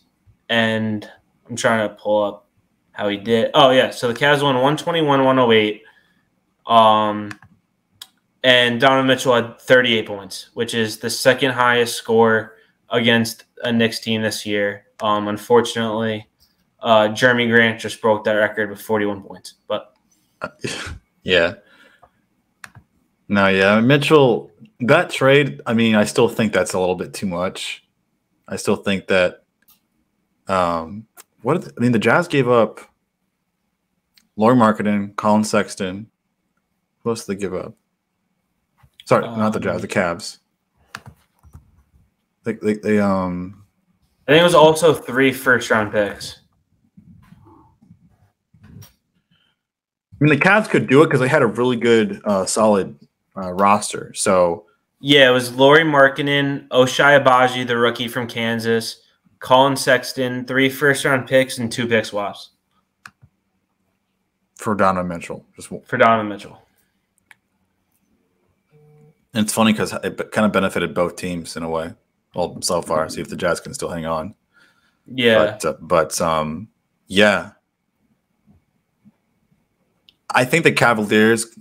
Speaker 2: and I'm trying to pull up how he did. Oh yeah, so the Cavs won 121-108. And Donovan Mitchell had 38 points, which is the second highest score against a Knicks team this year. Unfortunately, Jeremy Grant just broke that record with 41 points. But
Speaker 1: yeah. No, yeah. Mitchell, that trade, I mean, I still think that's a little bit too much. I still think that the Jazz gave up Lauri Markkanen, Colin Sexton. Who else did they give up? Sorry, not the Jazz, the Cavs. They
Speaker 2: I think it was also 3 first-round picks.
Speaker 1: I mean, the Cavs could do it because they had a really good, solid roster. So
Speaker 2: yeah, it was Lauri Markkanen, Ochai Agbaji, the rookie from Kansas, Colin Sexton, 3 first-round picks, and 2 pick swaps.
Speaker 1: for Donovan Mitchell.
Speaker 2: For Donovan Mitchell.
Speaker 1: And it's funny because it kind of benefited both teams in a way. Well, so far, see if the Jazz can still hang on.
Speaker 2: Yeah,
Speaker 1: but yeah. I think the Cavaliers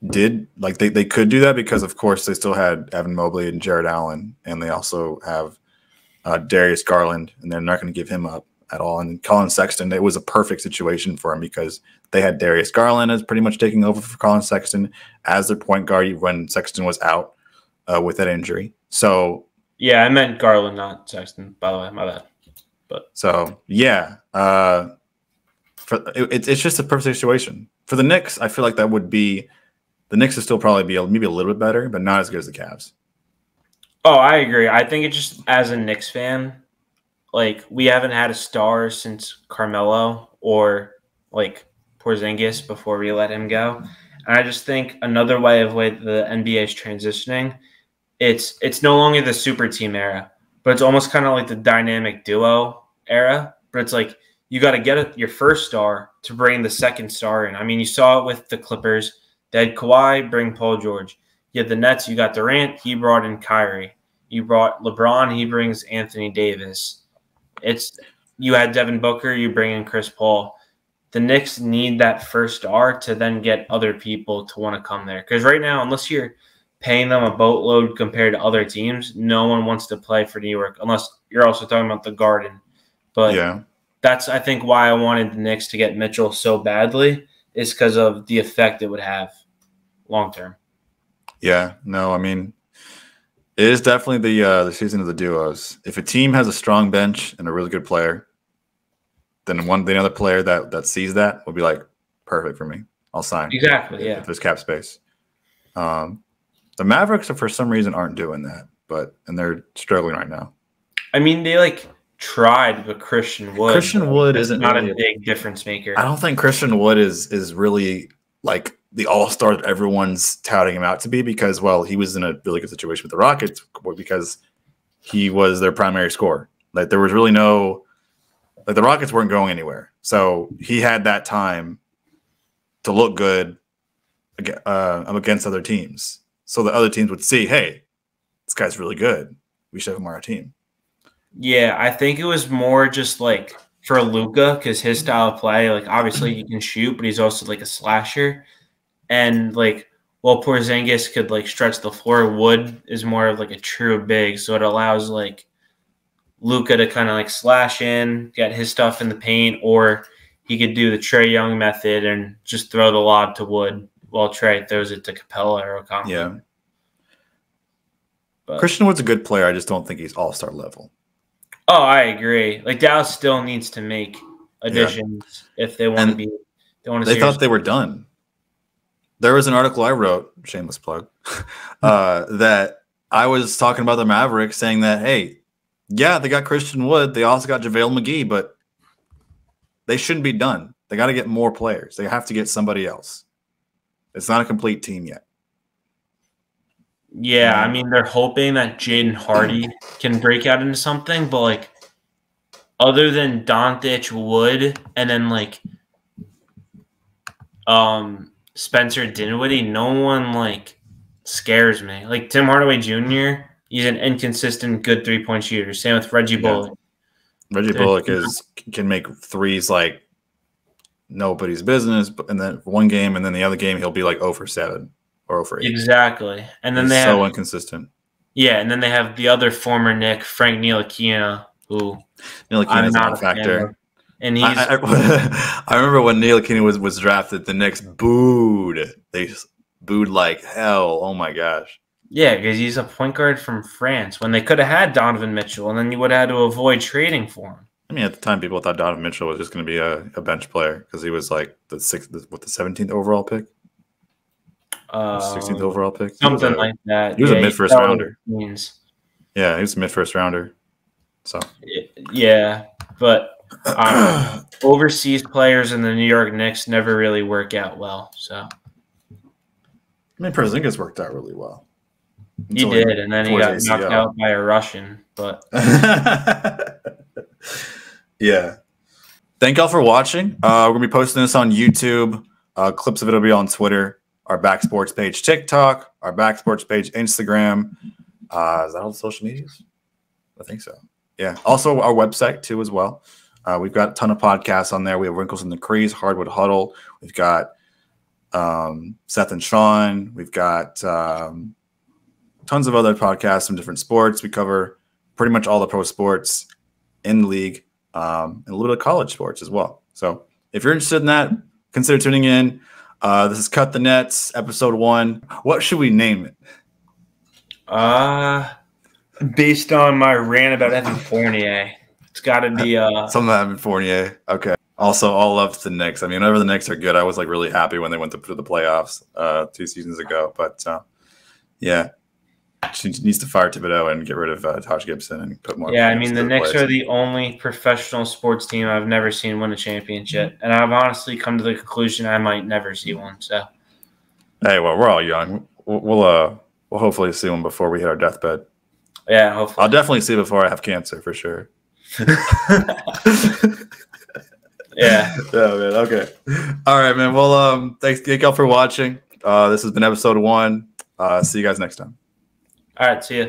Speaker 1: did they could do that because of course they still had Evan Mobley and Jared Allen, and they also have Darius Garland, and they're not going to give him up at all. And Colin Sexton, it was a perfect situation for him because they had Darius Garland as pretty much taking over for Colin Sexton as their point guard when Sexton was out with that injury. So
Speaker 2: yeah, I meant Garland, not Sexton. By the way, my bad. But
Speaker 1: so yeah, it's just a perfect situation for the Knicks. I feel like that would be. The Knicks would still probably be maybe a little bit better, but not as good as the Cavs.
Speaker 2: Oh, I agree. I think it just, as a Knicks fan, like, we haven't had a star since Carmelo or, like, Porzingis before we let him go. And I just think another way the NBA is transitioning, it's no longer the super team era, but it's almost kind of like the dynamic duo era. But it's like you got to get your first star to bring the second star in. I mean, you saw it with the Clippers. They had Kawhi, bring Paul George. You had the Nets, you got Durant, he brought in Kyrie. You brought LeBron, he brings Anthony Davis. You had Devin Booker, you bring in Chris Paul. The Knicks need that first star to then get other people to want to come there. Because right now, unless you're paying them a boatload compared to other teams, no one wants to play for New York, unless you're also talking about the Garden. But
Speaker 1: yeah,
Speaker 2: that's, I think, why I wanted the Knicks to get Mitchell so badly, is because of the effect it would have long term.
Speaker 1: Yeah, no, I mean, it is definitely the season of the duos. If a team has a strong bench and a really good player, then the other player that sees that will be like, perfect for me. I'll sign.
Speaker 2: Exactly. Yeah.
Speaker 1: If there's cap space. The Mavericks, for some reason, aren't doing that, and they're struggling right now.
Speaker 2: I mean, they tried with Christian Wood.
Speaker 1: Christian Wood isn't
Speaker 2: not
Speaker 1: really
Speaker 2: a big difference maker.
Speaker 1: I don't think Christian Wood is really like the all-star that everyone's touting him out to be because, well, he was in a really good situation with the Rockets because he was their primary scorer. Like there was really no – like the Rockets weren't going anywhere. So he had that time to look good against other teams. So the other teams would see, hey, this guy's really good. We should have him on our team.
Speaker 2: Yeah, I think it was more just like for Luka because his style of play, like obviously he can shoot, but he's also like a slasher. And while Porzingis could stretch the floor, Wood is more of like a true big, so it allows Luka to kind of slash in, get his stuff in the paint, or he could do the Trae Young method and just throw the lob to Wood while Trae throws it to Capella or O'Connell.
Speaker 1: Yeah.
Speaker 2: But
Speaker 1: Christian Wood's a good player. I just don't think he's all-star level.
Speaker 2: Oh, I agree. Dallas still needs to make additions if they want to be.
Speaker 1: They thought they were done. There was an article I wrote, shameless plug, that I was talking about the Mavericks, saying that, hey, yeah, they got Christian Wood, they also got JaVale McGee, but they shouldn't be done. They got to get more players. They have to get somebody else. It's not a complete team yet.
Speaker 2: Yeah, I mean, they're hoping that Jaden Hardy can break out into something, but other than Doncic, Wood, and then Spencer Dinwiddie, no one scares me. Tim Hardaway Jr., he's an inconsistent, good 3-point shooter. Same with Reggie Bullock.
Speaker 1: Reggie Bullock can make threes like nobody's business, and then one game, and then the other game he'll be 0 for 7 or 0 for 8.
Speaker 2: Exactly, and then
Speaker 1: he's so inconsistent.
Speaker 2: Yeah, and then they have the other former Knick, Frank Ntilikina, who
Speaker 1: Ntilikina's not a factor.
Speaker 2: And he's
Speaker 1: I remember when Ntilikina was drafted, the Knicks booed. They booed like hell. Oh my gosh.
Speaker 2: Yeah, because he's a point guard from France when they could have had Donovan Mitchell, and then you would have had to avoid trading for him.
Speaker 1: I mean, at the time, people thought Donovan Mitchell was just going to be a bench player because he was the 17th overall pick? 16th overall pick?
Speaker 2: Something like that.
Speaker 1: He was a mid-first rounder.
Speaker 2: Means.
Speaker 1: Yeah, he was a mid-first rounder. So
Speaker 2: yeah, but overseas players in the New York Knicks never really work out well. So
Speaker 1: I mean, Porzingis worked out really well.
Speaker 2: He did, and then he got knocked out by a Russian. But
Speaker 1: yeah, Thank y'all for watching. We're gonna be posting this on YouTube. Clips of it will be on Twitter, our Back Sports page TikTok, our Back Sports page Instagram. Is that all the social medias? I think so. Yeah. Also our website too as well. We've got a ton of podcasts on there. We have Wrinkles in the Crease, Hardwood Huddle. We've got Seth and Sean. We've got tons of other podcasts from different sports. We cover pretty much all the pro sports in the league, and a little bit of college sports as well. So if you're interested in that, consider tuning in. This is Cut the Nets, episode 1. What should we name it?
Speaker 2: Based on my rant about Evan Fournier, it's got to be
Speaker 1: something about Evan Fournier. Okay. Also, all love to the Knicks. I mean, whenever the Knicks are good, I was like really happy when they went to the playoffs 2 seasons ago. But yeah, she needs to fire Thibodeau and get rid of Taj Gibson and put more.
Speaker 2: Yeah, I mean, the Knicks are the only professional sports team I've never seen win a championship, and I've honestly come to the conclusion I might never see one. So,
Speaker 1: hey, well, we're all young. We'll hopefully see one before we hit our deathbed.
Speaker 2: Yeah, hopefully.
Speaker 1: I'll definitely see it before I have cancer for sure.
Speaker 2: Yeah.
Speaker 1: Yeah, man. Okay. All right, man. Well, thank y'all for watching. This has been episode 1. See you guys next time.
Speaker 2: All right. See ya.